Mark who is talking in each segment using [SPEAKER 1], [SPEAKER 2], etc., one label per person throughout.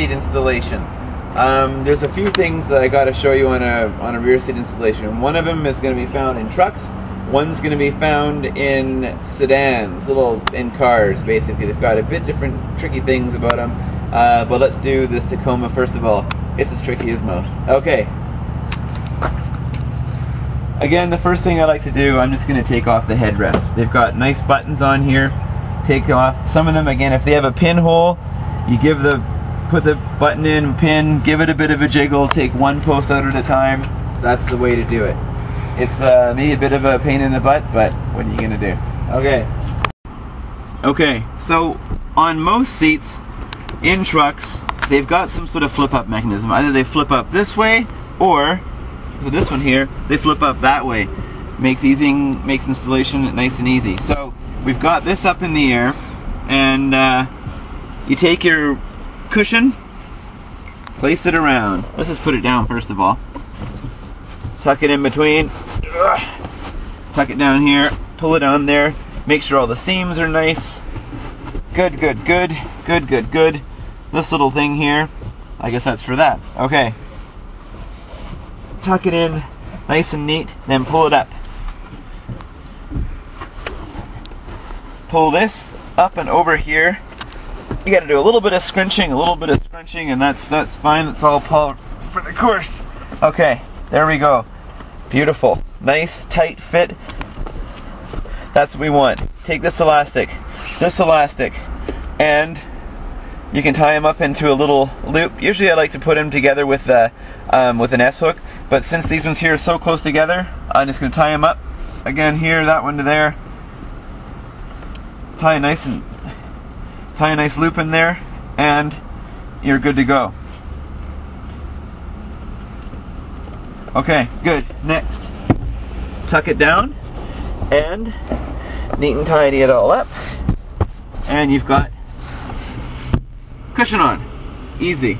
[SPEAKER 1] seat installation. There's a few things that I got to show you on a rear seat installation. One of them is going to be found in trucks. One's going to be found in sedans, in cars basically. They've got a bit different tricky things about them. But let's do this Tacoma first of all. It's as tricky as most. Okay. Again, the first thing I like to do, I'm just going to take off the headrests. They've got nice buttons on here. Take off some of them. Again, if they have a pinhole, you put the button in, pin, give it a bit of a jiggle, take one post out at a time. That's the way to do it. It's maybe a bit of a pain in the butt, but what are you going to do? Okay, so on most seats in trucks, they've got some sort of flip-up mechanism. Either they flip up this way, or for this one here, they flip up that way. Makes installation nice and easy. So we've got this up in the air, and you take your cushion, place it around. Let's just put it down first of all. Tuck it in between. Tuck it down here. Pull it on there. Make sure all the seams are nice. Good, good, good. Good, good, good. This little thing here, I guess that's for that. Okay. Tuck it in nice and neat, then pull it up. Pull this up and over here. You gotta do a little bit of scrunching, and that's fine. That's all par for the course. Okay, there we go. Beautiful. Nice, tight fit. That's what we want. Take this elastic, and you can tie them up into a little loop. Usually I like to put them together with an S-hook, but since these ones here are so close together, I'm just going to tie them up. Again here, that one to there. Tie a nice loop in there, and you're good to go. Okay, good. Next, tuck it down, and neat and tidy it all up, and you've got cushion on. Easy.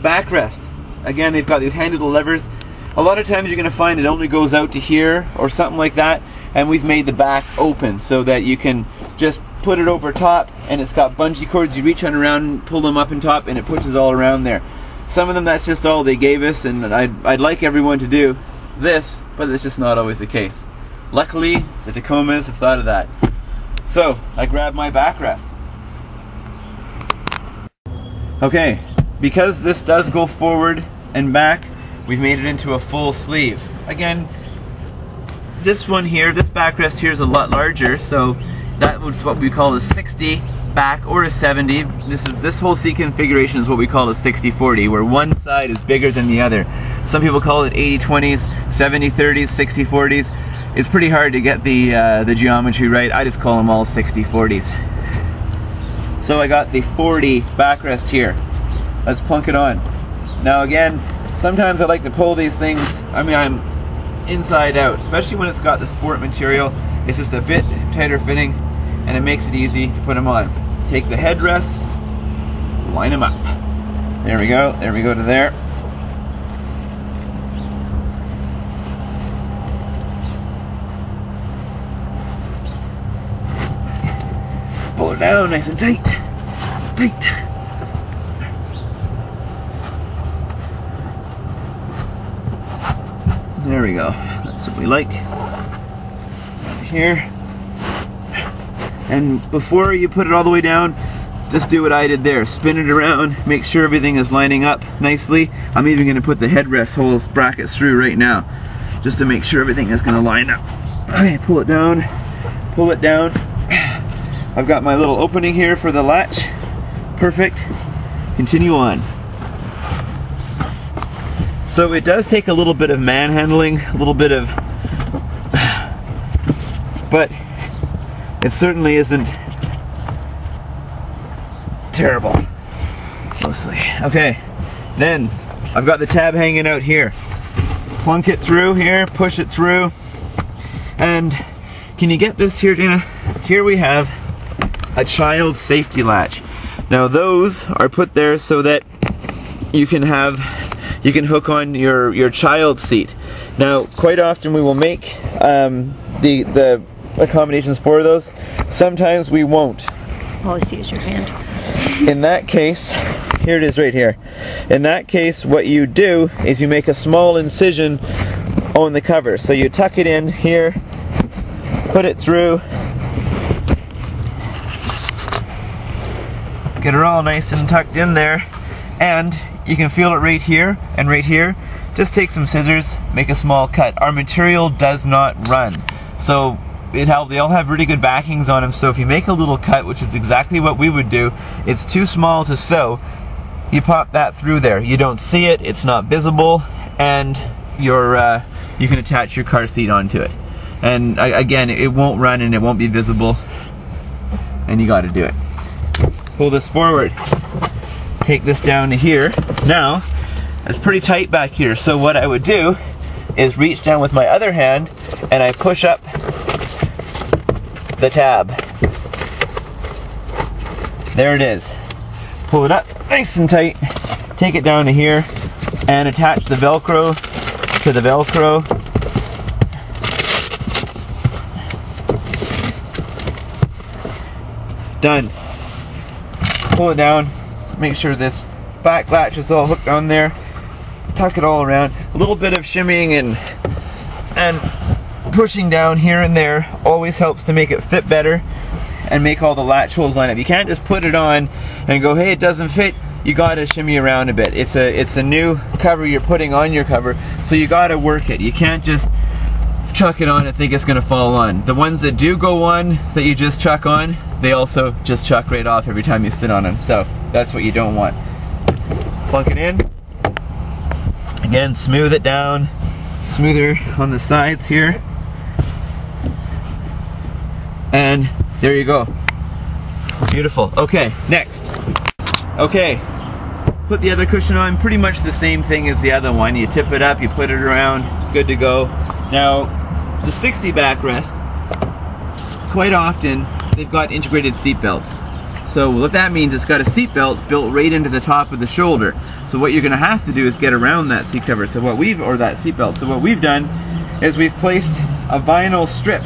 [SPEAKER 1] Backrest. Again, they've got these handy little levers. A lot of times you're going to find it only goes out to here or something like that, and we've made the back open so that you can just put it over top, and it's got bungee cords. You reach on around, pull them up and top, and it pushes all around there. Some of them, that's just all they gave us, and I'd like everyone to do this, but it's just not always the case. Luckily, the Tacomas have thought of that. So, I grab my backrest. Okay, because this does go forward and back, we've made it into a full sleeve. Again, this one here, this backrest here is a lot larger, so that was what we call a 60 back or a 70. This whole seat configuration is what we call a 60-40, where one side is bigger than the other. Some people call it 80-20s, 70-30s, 60-40s. It's pretty hard to get the geometry right. I just call them all 60-40s. So I got the 40 backrest here. Let's plunk it on. Now again, sometimes I like to pull these things, I'm inside out, especially when it's got the sport material. It's just a bit tighter fitting, and it makes it easy to put them on. Take the headrests, line them up. There we go to there. Pull her down nice and tight. Tight. There we go. That's what we like. Right here. And before you put it all the way down, just do what I did there. Spin it around, make sure everything is lining up nicely. I'm even going to put the headrest holes brackets through right now, just to make sure everything is going to line up. Okay, pull it down, pull it down. I've got my little opening here for the latch. Perfect. Continue on. So it does take a little bit of manhandling, a little bit of, but it certainly isn't terrible, mostly. Okay, then I've got the tab hanging out here. Plunk it through here, push it through, and can you get this here, Dana? Here we have a child safety latch. Now those are put there so that you can hook on your child's seat. Now quite often we will make the accommodations for those. Sometimes we won't.
[SPEAKER 2] All I see is your hand.
[SPEAKER 1] In that case, here it is right here. In that case, what you do is you make a small incision on the cover. So you tuck it in here, put it through, get it all nice and tucked in there, and you can feel it right here and right here. Just take some scissors, make a small cut. Our material does not run, so they all have really good backings on them, so if you make a little cut, which is exactly what we would do, it's too small to sew, you pop that through there. You don't see it, it's not visible, and you can attach your car seat onto it. And again, it won't run and it won't be visible, and you got to do it. Pull this forward, take this down to here. Now, it's pretty tight back here, so what I would do is reach down with my other hand and I push up the tab. There it is. Pull it up nice and tight, take it down to here, and attach the Velcro to the Velcro. Done. Pull it down, make sure this back latch is all hooked on there, tuck it all around. A little bit of shimmying and pushing down here and there always helps to make it fit better and make all the latch holes line up. You can't just put it on and go, hey, it doesn't fit. You gotta shimmy around a bit. It's a new cover you're putting on your cover, so you gotta work it. You can't just chuck it on and think it's gonna fall on. The ones that do go on, that you just chuck on, they also just chuck right off every time you sit on them. So that's what you don't want. Plunk it in. Again, smooth it down. Smoother on the sides here. And there you go. Beautiful. Okay, next. Okay, put the other cushion on. Pretty much the same thing as the other one. You tip it up, you put it around, good to go. Now, the 60 backrest, quite often, they've got integrated seat belts. So what that means, it's got a seat belt built right into the top of the shoulder. So what you're gonna have to do is get around that seat cover. So what we've, or that seat belt. So what we've done is we've placed a vinyl strip